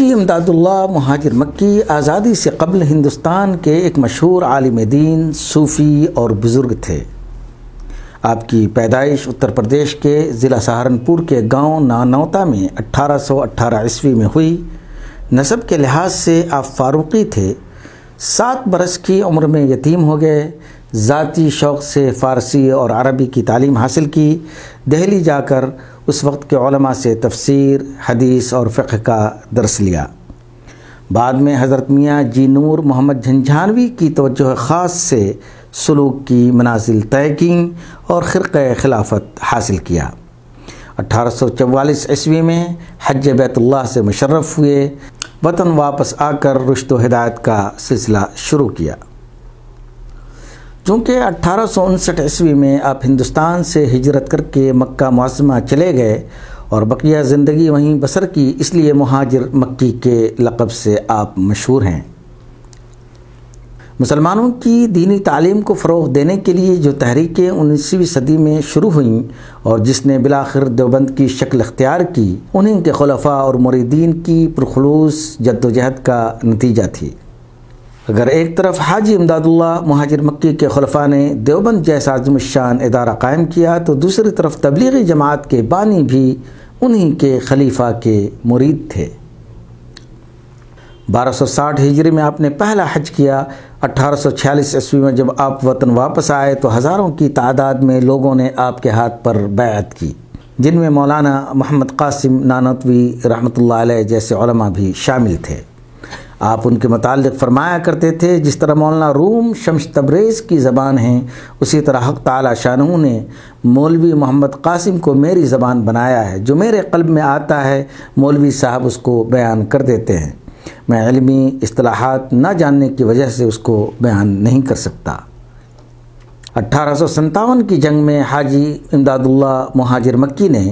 हाजी इमदादुल्लाह मुहाजिर मक्की आज़ादी से कबल हिंदुस्तान के एक मशहूर आलिम दीन, सूफ़ी और बुज़ुर्ग थे। आपकी पैदाइश उत्तर प्रदेश के ज़िला सहारनपुर के गांव नानौता में 1818 ईस्वी में हुई। नसब के लिहाज से आप फ़ारूक़ी थे। 7 बरस की उम्र में यतीम हो गए। ज़ाती शौक़ से फ़ारसी और अरबी की तालीम हासिल की। दिल्ली जाकर उस वक्त के उलमा से तफसीर, हदीस और फ़िक़्ह का दर्स लिया। बाद में हज़रत मियाँ जी नूर मोहम्मद झंझानवी की तवज्जो ख़ास से सुलूक की मनाज़िल तय की और ख़िरक़े खिलाफत हासिल किया। 1844 ईस्वी में हज बैतुल्लाह से मुशर्रफ़ हुए। वतन वापस आकर रुश्द व हिदायत का सिलसिला शुरू किया। चूँकि 1859 ईस्वी में आप हिंदुस्तान से हिजरत करके मक्का मुअज़्ज़मा चले गए और बकिया ज़िंदगी वहीं बसर की, इसलिए मुहाजिर मक्की के लक़ब से आप मशहूर हैं। मुसलमानों की दीनी तालीम को फ़रोग़ देने के लिए जो तहरीकें 19वीं सदी में शुरू हुईं और जिसने बिलाखिर देवबंद की शक्ल इख्तियार की, उन्हीं के खुलफ़ा और मुरीदीन की पुरखुलूस जद्दोजहद का नतीजा थी। अगर एक तरफ हाजी इमदादुल्लाह मुहाजिर मक्की के खुलफ़ा ने देवबंद जैसा अज़ीमुश्शान इदारा कायम किया, तो दूसरी तरफ तबलीगी जमात के बानी भी उन्हीं के खलीफा के मुरीद थे। 1260 हिजरी में आपने पहला हज किया। 1846 ईस्वी में जब आप वतन वापस आए तो हज़ारों की तादाद में लोगों ने आपके हाथ पर बैअत की, जिनमें मौलाना मोहम्मद कासिम नानोतवी रहमतुल्लाह अलैह जैसे उलमा भी शामिल थे। आप उनके मुताल्लिक़ फरमाया करते थे, जिस तरह मौलाना रूम शम्स तबरेज़ की ज़बान है, उसी तरह हक़ ताला शानहू ने मौलवी मोहम्मद कासिम को मेरी ज़बान बनाया है। जो मेरे क़ल्ब में आता है मौलवी साहब उसको बयान कर देते हैं। मैं इल्मी इस्तिलाहात न जानने की वजह से उसको बयान नहीं कर सकता। 1857 की जंग में हाजी इमदादुल्लाह मुहाजिर मक्की ने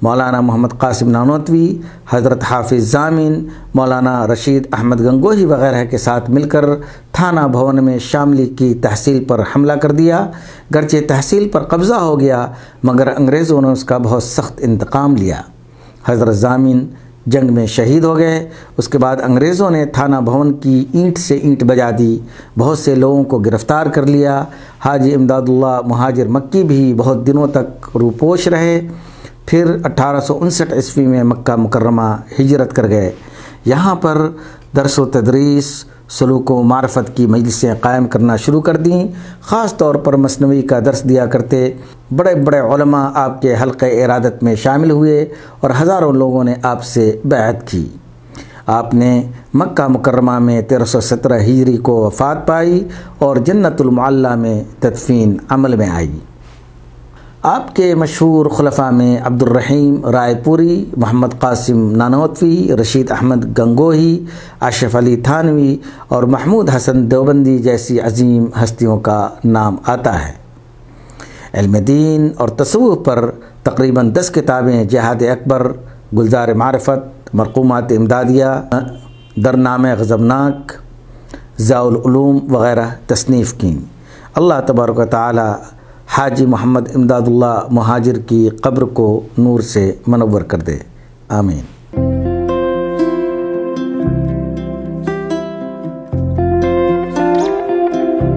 मौलाना मोहम्मद कासिम नानोतवी, हज़रत हाफिज़ ज़ामिन, मौलाना रशीद अहमद गंगोही वग़ैरह के साथ मिलकर थाना भवन में शामली की तहसील पर हमला कर दिया। गर्चे तहसील पर कब्ज़ा हो गया, मगर अंग्रेज़ों ने उसका बहुत सख्त इंतकाम लिया। हज़रत ज़ामिन जंग में शहीद हो गए। उसके बाद अंग्रेज़ों ने थाना भवन की ईंट से ईंट बजा दी, बहुत से लोगों को गिरफ़्तार कर लिया। हाजी इमदादुल्लाह मुहाजिर मक्की भी बहुत दिनों तक रूपोश रहे। फिर 1859 ईस्वी में मक्का मुकर्रमा हिजरत कर गए। यहाँ पर दर्स व तदरीस, सलूक व मारफत की मजलिसें कायम करना शुरू कर दी। ख़ास तौर पर मसनवी का दर्स दिया करते। बड़े बड़े उलमा आपके हल्क़े इरादत में शामिल हुए और हज़ारों लोगों ने आपसे बैअत की। आपने मक्का मुकर्रमा में 1317 हिजरी को वफ़ात पाई और जन्नतुल मुअल्ला में तदफ़ीन अमल में आई। आपके मशहूर खुलफ़ा में अब्दुर्रहीम रायपुरी, मोहम्मद कासिम नानोतवी, रशीद अहमद गंगोही, अशरफ अली थानवी और महमूद हसन देवबंदी जैसी अजीम हस्तियों का नाम आता है। इल्म दीन और तसव्वुफ़ पर तकरीबन 10 किताबें जिहाद अकबर, गुलज़ार मारिफत, मरक़ूमात इमदादिया, दरनामे ग़ज़बनाक, ज़ियाउल उलूम वग़ैरह तसनीफ़ की। अल्लाह तबारक व तआला हाजी मोहम्मद इमदादुल्लाह मुहाजिर की क़ब्र को नूर से मनव्वर कर दे। आमीन।